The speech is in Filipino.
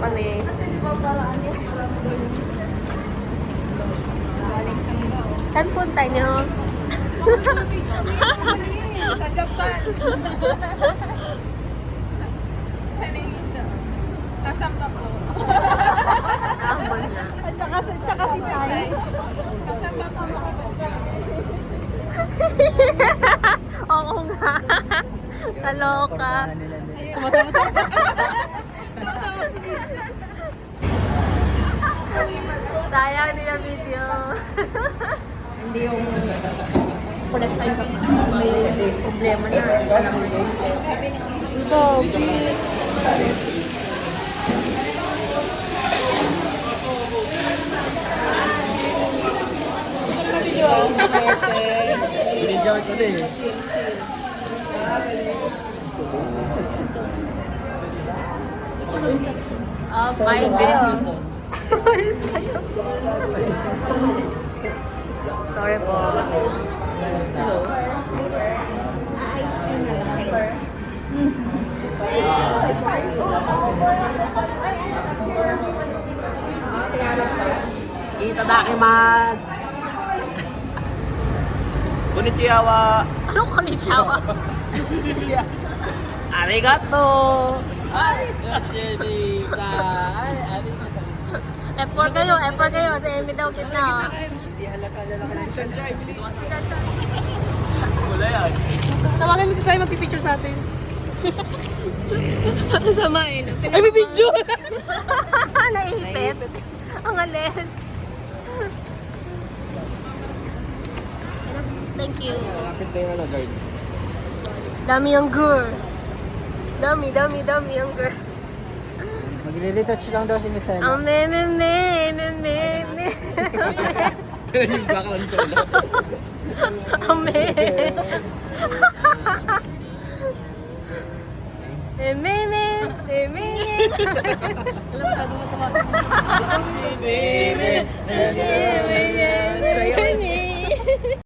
kami. Kasi di ba parang ano? Saan punta nyo? Sa Japan. Kanina. Kasama po. Ambon na. Tsaka si Sai. Kasama po. Oo nga. Kaloka. Sumasama sa... Sayang nila video. Hindi yung kulit tayo may problema na. Ito, Video ko din. Mais kayo. Mais kayo. Sorry po. Hello. ice tea na lang. Itadakimasu. Konnichiwa. Anong konnichiwa? Arigato. Arigato. F4 kayo, F4 kayo. Sa Emi daw kita. Hindi halata lalaki ng Shanshay. Wala yan. Tawagan mo si Sai, magpipicture sa atin. Samain. Ay, may video! Naipit. Ang alin. Thank you. Lapit tayo na guard. Dami yung gur. Dami yung gur. Magre-retouch lang daw si Miss Ella. Ang me. Yung background siya lang. Ang me. Me. Alam mo,